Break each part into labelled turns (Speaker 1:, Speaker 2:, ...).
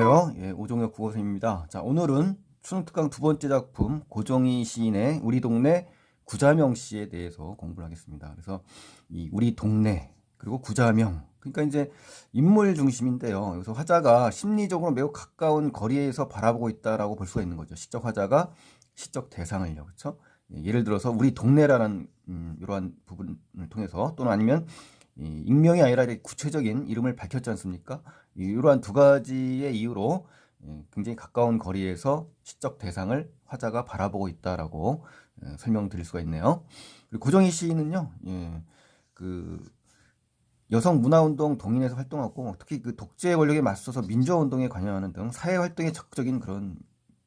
Speaker 1: 안녕하세요. 오종혁 국어선생님입니다. 자, 오늘은 수능특강 두 번째 작품 고정희 시인의 우리 동네 구자명 시에 대해서 공부를 하겠습니다. 그래서 이 우리 동네 그리고 구자명, 그러니까 이제 인물 중심인데요. 여기서 화자가 심리적으로 매우 가까운 거리에서 바라보고 있다라고 볼 수가 있는 거죠. 시적 화자가 시적 대상을요, 그렇죠? 예를 들어서 우리 동네라는 이러한 부분을 통해서, 또는 아니면 이 익명이 아니라 구체적인 이름을 밝혔지 않습니까? 이러한 두 가지의 이유로 굉장히 가까운 거리에서 시적 대상을 화자가 바라보고 있다라고 설명드릴 수가 있네요. 그리고 고정희 시인은요, 그 여성 문화운동 동인에서 활동하고, 특히 그 독재 권력에 맞서서 민주화운동에 관여하는 등 사회활동에 적극적인 그런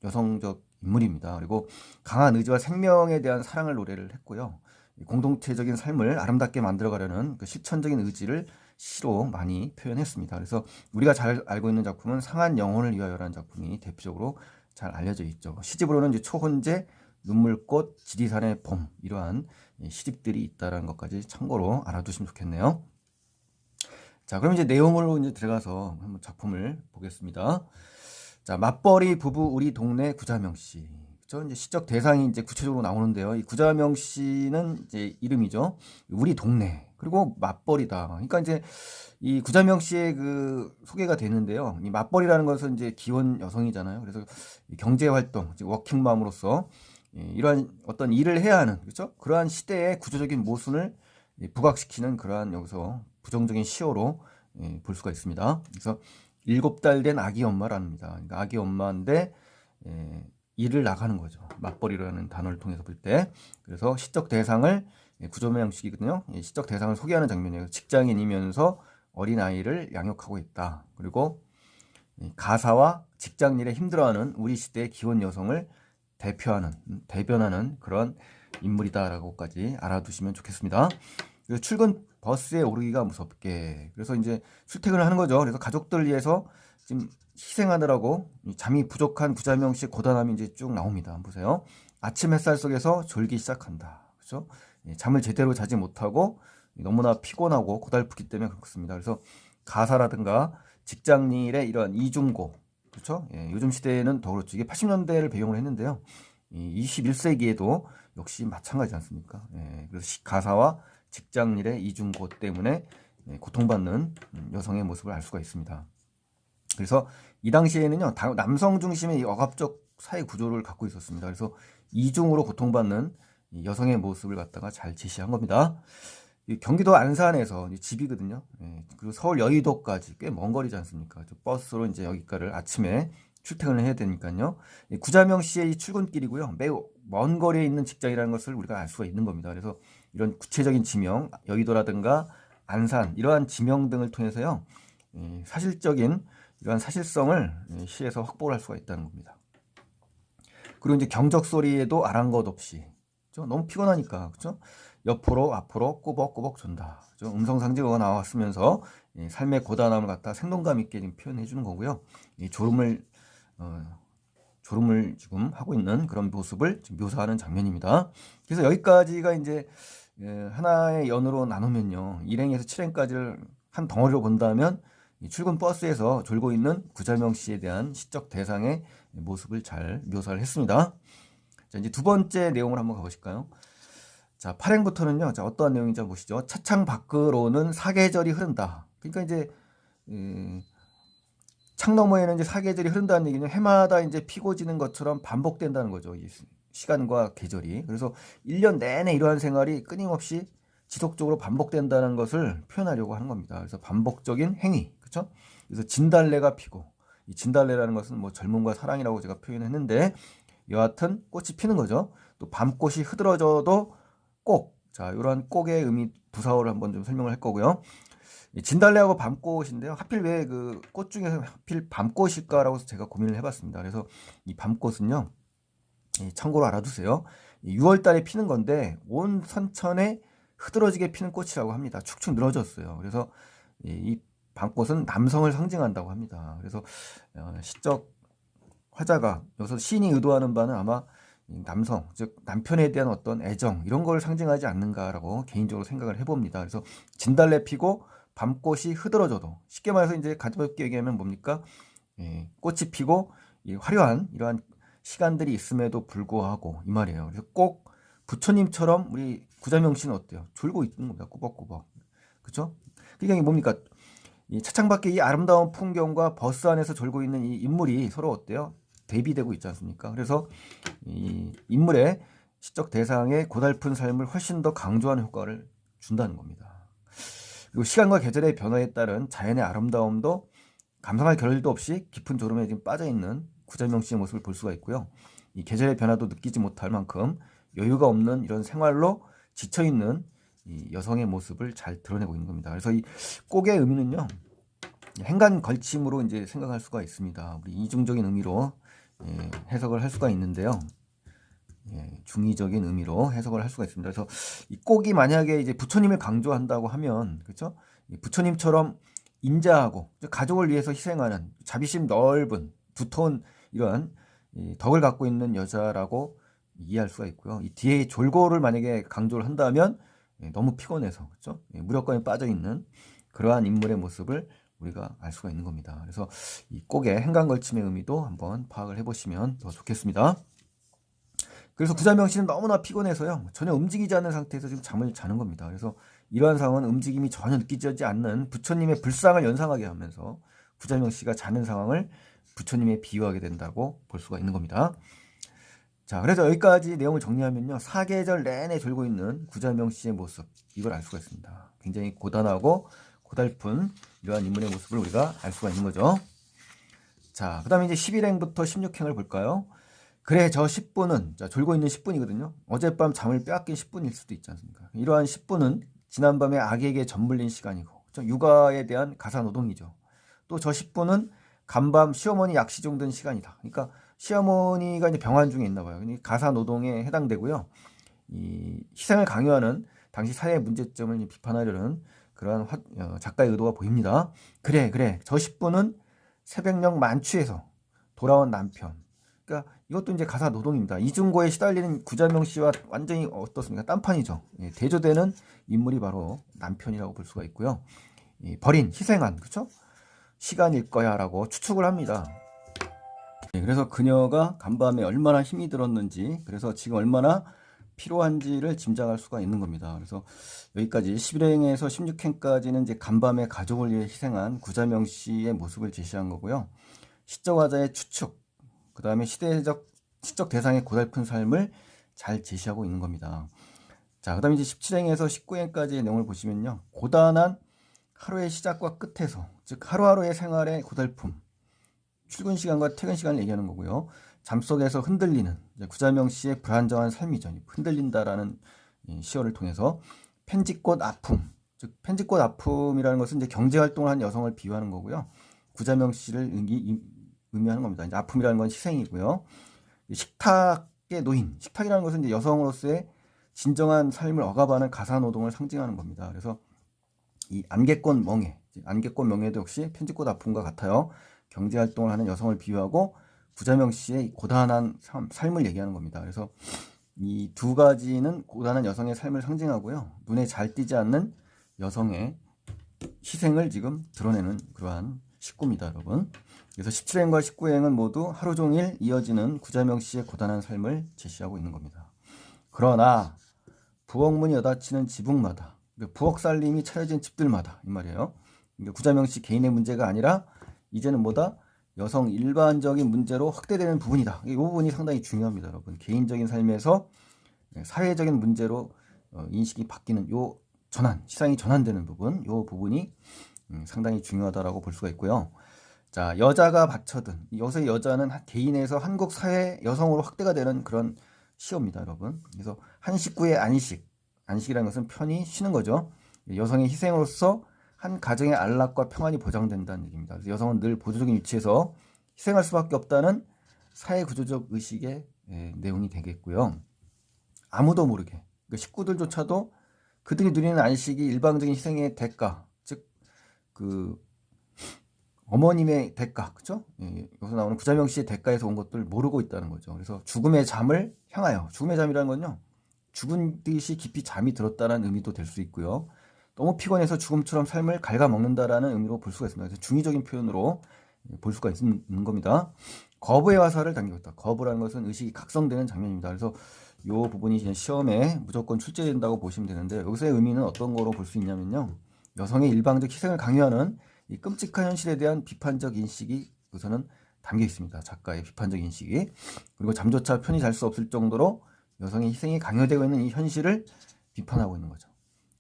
Speaker 1: 여성적 인물입니다. 그리고 강한 의지와 생명에 대한 사랑을 노래를 했고요. 공동체적인 삶을 아름답게 만들어가려는 그 실천적인 의지를 시로 많이 표현했습니다. 그래서 우리가 잘 알고 있는 작품은 상한 영혼을 위하여라는 작품이 대표적으로 잘 알려져 있죠. 시집으로는 이제 초혼제, 눈물꽃, 지리산의 봄, 이러한 시집들이 있다는 것까지 참고로 알아두시면 좋겠네요. 자, 그럼 이제 내용으로 이제 들어가서 한번 작품을 보겠습니다. 자, 맞벌이 부부 우리 동네 구자명 씨. 그렇죠? 이제 시적 대상이 이제 구체적으로 나오는데요. 이 구자명 씨는 이제 이름이죠. 우리 동네. 그리고 맞벌이다. 그러니까 이제 이 구자명 씨의 그 소개가 되는데요. 이 맞벌이라는 것은 이제 기혼 여성이잖아요. 그래서 경제 활동, 워킹맘으로서 이러한 어떤 일을 해야 하는, 그렇죠? 그러한 시대의 구조적인 모순을 부각시키는 그러한 여기서 부정적인 시어로 볼 수가 있습니다. 그래서 7달 된 아기 엄마랍니다. 그러니까 아기 엄마인데 일을 나가는 거죠. 맞벌이라는 단어를 통해서 볼 때. 그래서 시적 대상을 구조명식이거든요. 시적 대상을 소개하는 장면이에요. 직장인이면서 어린아이를 양육하고 있다. 그리고 가사와 직장 일에 힘들어하는 우리 시대의 기혼 여성을 대변하는 그런 인물이다라고까지 알아두시면 좋겠습니다. 출근 버스에 오르기가 무섭게. 그래서 이제 출퇴근을 하는 거죠. 그래서 가족들 위해서 지금 희생하느라고 잠이 부족한 구자명 씨의 고단함이 이제 쭉 나옵니다. 보세요. 아침 햇살 속에서 졸기 시작한다. 그렇죠? 잠을 제대로 자지 못하고 너무나 피곤하고 고달프기 때문에 그렇습니다. 그래서 가사라든가 직장 일의 이러한 이중고, 그렇죠? 요즘 시대에는 더 그렇죠. 이게 80년대를 배경으로 했는데요. 21세기에도 역시 마찬가지지 않습니까? 그래서 가사와 직장 일의 이중고 때문에 고통받는 여성의 모습을 알 수가 있습니다. 그래서 이 당시에는요, 남성 중심의 억압적 사회 구조를 갖고 있었습니다. 그래서 이중으로 고통받는 여성의 모습을 갖다가 잘 제시한 겁니다. 경기도 안산에서 집이거든요. 그리고 서울 여의도까지 꽤 먼 거리지 않습니까? 버스로 이제 여기까지를 아침에 출퇴근을 해야 되니까요. 구자명 씨의 출근길이고요. 매우 먼 거리에 있는 직장이라는 것을 우리가 알 수가 있는 겁니다. 그래서 이런 구체적인 지명, 여의도라든가 안산, 이러한 지명 등을 통해서요, 사실적인 이러한 사실성을 시에서 확보를 할 수가 있다는 겁니다. 그리고 이제 경적 소리에도 아랑곳 없이, 그렇죠? 너무 피곤하니까, 그렇죠? 옆으로 앞으로 꼬벅꼬벅 존다. 그렇죠? 음성상징어가 나왔으면서 삶의 고단함을 갖다 생동감 있게 지금 표현해 주는 거고요. 졸음을 지금 하고 있는 그런 모습을 지금 묘사하는 장면입니다. 그래서 여기까지가 이제 하나의 연으로 나누면요, 1행에서 7행까지를 한 덩어리로 본다면 출근 버스에서 졸고 있는 구자명 씨에 대한 시적 대상의 모습을 잘 묘사를 했습니다. 자, 이제 두 번째 내용을 한번 가보실까요? 자, 8행부터는요, 자, 어떠한 내용인지 한번 보시죠. 차창 밖으로는 사계절이 흐른다. 그러니까 이제 창 너머에는 이제 사계절이 흐른다는 얘기는 해마다 이제 피고 지는 것처럼 반복된다는 거죠. 이 시간과 계절이. 그래서 1년 내내 이러한 생활이 끊임없이 지속적으로 반복된다는 것을 표현하려고 하는 겁니다. 그래서 반복적인 행위, 그렇죠? 그래서 진달래가 피고, 이 진달래라는 것은 뭐 젊음과 사랑이라고 제가 표현했는데, 여하튼 꽃이 피는 거죠. 또 밤꽃이 흐드러져도 꼭, 자, 이러한 꼭의 의미 부사어를 한번 좀 설명을 할 거고요. 진달래하고 밤꽃인데요. 하필 왜 그 꽃 중에서 하필 밤꽃일까라고 제가 고민을 해봤습니다. 그래서 이 밤꽃은요, 참고로 알아두세요. 6월 달에 피는 건데 온 선천에 흐드러지게 피는 꽃이라고 합니다. 축축 늘어졌어요. 그래서 이 밤꽃은 남성을 상징한다고 합니다. 그래서 시적 화자가 여기서 시인이 의도하는 바는 아마 남성, 즉 남편에 대한 어떤 애정, 이런 걸 상징하지 않는가라고 개인적으로 생각을 해봅니다. 그래서 진달래 피고 밤꽃이 흐드러져도, 쉽게 말해서 이제 가볍게 얘기하면 뭡니까? 꽃이 피고 화려한 이러한 시간들이 있음에도 불구하고 이 말이에요. 그래서 꼭 부처님처럼 우리 구자명 씨는 어때요? 졸고 있는 겁니다. 꾸벅꾸벅. 그렇죠? 그게 뭡니까? 이 차창 밖에 이 아름다운 풍경과 버스 안에서 졸고 있는 이 인물이 서로 어때요? 대비되고 있지 않습니까? 그래서 이 인물의 시적 대상의 고달픈 삶을 훨씬 더 강조하는 효과를 준다는 겁니다. 그리고 시간과 계절의 변화에 따른 자연의 아름다움도 감상할 겨를도 없이 깊은 졸음에 지금 빠져 있는 구자명 씨의 모습을 볼 수가 있고요. 이 계절의 변화도 느끼지 못할 만큼 여유가 없는 이런 생활로 지쳐 있는 이 여성의 모습을 잘 드러내고 있는 겁니다. 그래서 이 꼭의 의미는요, 행간 걸침으로 이제 생각할 수가 있습니다. 우리 이중적인 의미로 해석을 할 수가 있는데요. 중의적인 의미로 해석을 할 수가 있습니다. 그래서 이 꼭이 만약에 이제 부처님을 강조한다고 하면, 그렇죠? 부처님처럼 인자하고 가족을 위해서 희생하는 자비심 넓은 두터운 이러한 덕을 갖고 있는 여자라고 이해할 수가 있고요. 이 뒤에 졸고를 만약에 강조를 한다면 너무 피곤해서, 그렇죠? 무력감에 빠져 있는 그러한 인물의 모습을 우리가 알 수가 있는 겁니다. 그래서 이 꼭의 행간걸침의 의미도 한번 파악을 해보시면 더 좋겠습니다. 그래서 구자명 씨는 너무나 피곤해서요, 전혀 움직이지 않는 상태에서 지금 잠을 자는 겁니다. 그래서 이러한 상황은 움직임이 전혀 느끼지 않는 부처님의 불상을 연상하게 하면서 구자명 씨가 자는 상황을 부처님에 비유하게 된다고 볼 수가 있는 겁니다. 자, 그래서 여기까지 내용을 정리하면요, 사계절 내내 졸고 있는 구자명 씨의 모습, 이걸 알 수가 있습니다. 굉장히 고단하고 고달픈 이러한 인물의 모습을 우리가 알 수가 있는 거죠. 자, 그 다음에 이제 11행부터 16행을 볼까요? 그래, 저 10분은, 자, 졸고 있는 10분이거든요. 어젯밤 잠을 빼앗긴 10분일 수도 있지 않습니까? 이러한 10분은 지난밤에 악에게 전물린 시간이고, 그렇죠? 육아에 대한 가사노동이죠. 또 저 10분은 간밤 시어머니 약시종 든 시간이다. 그러니까 시어머니가 이제 병환 중에 있나 봐요. 가사노동에 해당되고요. 이 희생을 강요하는 당시 사회의 문제점을 비판하려는 그러한 작가의 의도가 보입니다. 그래, 저 10분은 새벽녘 만취해서 돌아온 남편. 그러니까 이것도 이제 가사 노동입니다. 이중고에 시달리는 구자명 씨와 완전히 어떻습니까? 딴판이죠. 대조되는 인물이 바로 남편이라고 볼 수가 있고요. 버린, 희생한, 그렇죠? 시간일 거야라고 추측을 합니다. 그래서 그녀가 간밤에 얼마나 힘이 들었는지, 그래서 지금 얼마나 필요한지를 짐작할 수가 있는 겁니다. 그래서 여기까지 11행에서 16행까지는 이제 간밤에 가족을 위해 희생한 구자명 씨의 모습을 제시한 거고요. 시적 화자의 추측, 그 다음에 시적 대상의 고달픈 삶을 잘 제시하고 있는 겁니다. 자, 그 다음에 이제 17행에서 19행까지의 내용을 보시면요, 고단한 하루의 시작과 끝에서, 즉 하루하루의 생활의 고달픔, 출근 시간과 퇴근 시간을 얘기하는 거고요. 잠속에서 흔들리는 구자명 씨의 불안정한 삶이죠. 흔들린다라는 시어를 통해서 편지꽃 아픔, 즉 편지꽃 아픔이라는 것은 이제 경제 활동을 한 여성을 비유하는 거고요. 구자명 씨를 의미하는 겁니다. 이제 아픔이라는 건 희생이고요. 식탁의 노인, 식탁이라는 것은 이제 여성으로서의 진정한 삶을 억압하는 가사 노동을 상징하는 겁니다. 그래서 이 안개꽃 멍에도 역시 편지꽃 아픔과 같아요. 경제활동을 하는 여성을 비유하고 구자명 씨의 고단한 삶을 얘기하는 겁니다. 그래서 이 두 가지는 고단한 여성의 삶을 상징하고요. 눈에 잘 띄지 않는 여성의 희생을 지금 드러내는 그러한 19입니다, 여러분. 그래서 17행과 19행은 모두 하루 종일 이어지는 구자명 씨의 고단한 삶을 제시하고 있는 겁니다. 그러나 부엌문이 여닫히는 지붕마다, 부엌 살림이 차려진 집들마다, 이 말이에요. 구자명 씨 개인의 문제가 아니라 이제는 뭐다? 여성 일반적인 문제로 확대되는 부분이다. 이 부분이 상당히 중요합니다, 여러분. 개인적인 삶에서 사회적인 문제로 인식이 바뀌는 요 전환, 시상이 전환되는 부분, 요 부분이 상당히 중요하다라고 볼 수가 있고요. 자, 여자가 받쳐든, 여기서 여자는 개인에서 한국 사회 여성으로 확대가 되는 그런 시어입니다, 여러분. 그래서 한 식구의 안식이라는 것은 편히 쉬는 거죠. 여성의 희생으로서 한 가정의 안락과 평안이 보장된다는 얘기입니다. 그래서 여성은 늘 보조적인 위치에서 희생할 수밖에 없다는 사회 구조적 의식의 내용이 되겠고요. 아무도 모르게, 그러니까 식구들조차도 그들이 누리는 안식이 일방적인 희생의 대가, 즉 그 어머님의 대가, 그렇죠? 여기서 나오는 구자명 씨의 대가에서 온 것들 모르고 있다는 거죠. 그래서 죽음의 잠을 향하여, 죽음의 잠이라는 건요, 죽은 듯이 깊이 잠이 들었다는 의미도 될 수 있고요. 너무 피곤해서 죽음처럼 삶을 갉아먹는다라는 의미로 볼 수가 있습니다. 그래서 중의적인 표현으로 볼 수가 있는 겁니다. 거부의 화살을 당기고 있다. 거부라는 것은 의식이 각성되는 장면입니다. 그래서 이 부분이 그냥 시험에 무조건 출제된다고 보시면 되는데, 여기서의 의미는 어떤 거로 볼 수 있냐면요, 여성의 일방적 희생을 강요하는 이 끔찍한 현실에 대한 비판적 인식이 우선은 담겨 있습니다. 작가의 비판적 인식이. 그리고 잠조차 편히 잘 수 없을 정도로 여성의 희생이 강요되고 있는 이 현실을 비판하고 있는 거죠.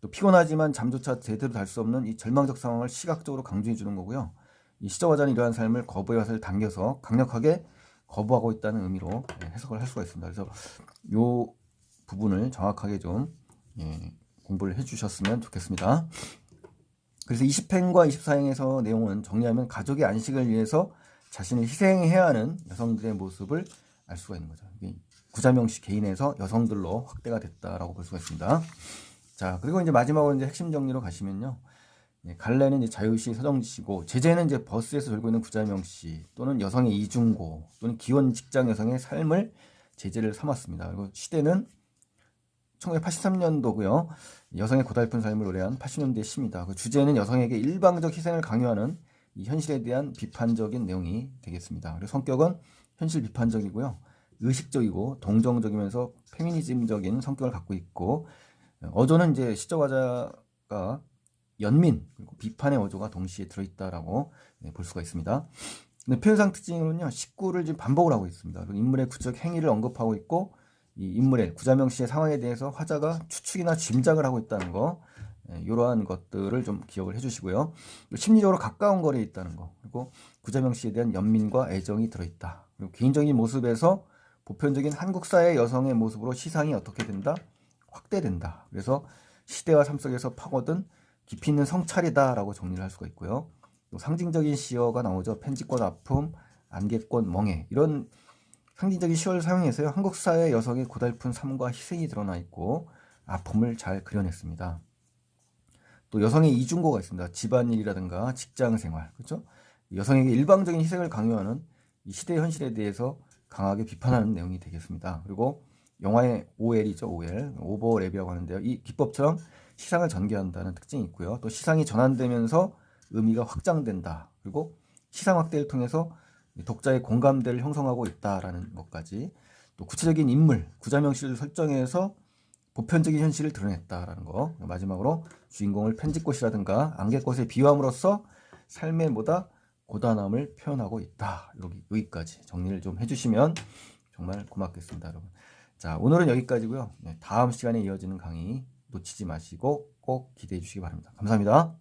Speaker 1: 또 피곤하지만 잠조차 제대로 잘 수 없는 이 절망적 상황을 시각적으로 강조해 주는 거고요. 이 시저화자는 이러한 삶을 거부의 화살을 당겨서 강력하게 거부하고 있다는 의미로 해석을 할 수가 있습니다. 그래서 이 부분을 정확하게 좀 공부를 해주셨으면 좋겠습니다. 그래서 20행과 24행에서 내용은 정리하면 가족의 안식을 위해서 자신을 희생해야 하는 여성들의 모습을 알 수가 있는 거죠. 구자명씨 개인에서 여성들로 확대가 됐다라고 볼 수가 있습니다. 자, 그리고 이제 마지막으로 이제 핵심 정리로 가시면요, 갈래는 이제 자유시 서정지시고, 제재는 이제 버스에서 돌고 있는 구자명씨 또는 여성의 이중고 또는 기혼 직장 여성의 삶을 제재를 삼았습니다. 그리고 시대는 1983년도고요. 여성의 고달픈 삶을 노래한 80년대의 시입니다. 그 주제는 여성에게 일방적 희생을 강요하는 이 현실에 대한 비판적인 내용이 되겠습니다. 그리고 성격은 현실 비판적이고요. 의식적이고 동정적이면서 페미니즘적인 성격을 갖고 있고, 어조는 이제 시저화자가 연민 그리고 비판의 어조가 동시에 들어있다라고 볼 수가 있습니다. 근데 표현상 특징으로는요, 식구를 지금 반복을 하고 있습니다. 그리고 인물의 구체적 행위를 언급하고 있고, 이 인물의 구자명 씨의 상황에 대해서 화자가 추측이나 짐작을 하고 있다는 거, 이러한 것들을 좀 기억을 해주시고요. 심리적으로 가까운 거리에 있다는 거, 그리고 구자명 씨에 대한 연민과 애정이 들어있다. 그리고 개인적인 모습에서 보편적인 한국 사회 여성의 모습으로 시상이 어떻게 된다? 확대된다. 그래서 시대와 삶 속에서 파고든 깊이 있는 성찰이다라고 정리를 할 수가 있고요. 또 상징적인 시어가 나오죠. 편지꽃 아픔, 안개꽃 멍해, 이런 상징적인 시어를 사용해서요, 한국 사회 여성의 고달픈 삶과 희생이 드러나 있고 아픔을 잘 그려냈습니다. 또 여성의 이중고가 있습니다. 집안일이라든가 직장생활, 그렇죠? 여성에게 일방적인 희생을 강요하는 이 시대 현실에 대해서 강하게 비판하는 내용이 되겠습니다. 그리고 영화의 OL이죠. OL, 오버랩이라고 하는데요. 이 기법처럼 시상을 전개한다는 특징이 있고요. 또 시상이 전환되면서 의미가 확장된다. 그리고 시상 확대를 통해서 독자의 공감대를 형성하고 있다라는 것까지, 또 구체적인 인물, 구자명씨를 설정해서 보편적인 현실을 드러냈다라는 거, 마지막으로 주인공을 편지꽃이라든가 안개꽃에 비유함으로써 삶의 보다 고단함을 표현하고 있다. 여기까지 정리를 좀 해주시면 정말 고맙겠습니다, 여러분. 자, 오늘은 여기까지고요. 다음 시간에 이어지는 강의 놓치지 마시고 꼭 기대해 주시기 바랍니다. 감사합니다.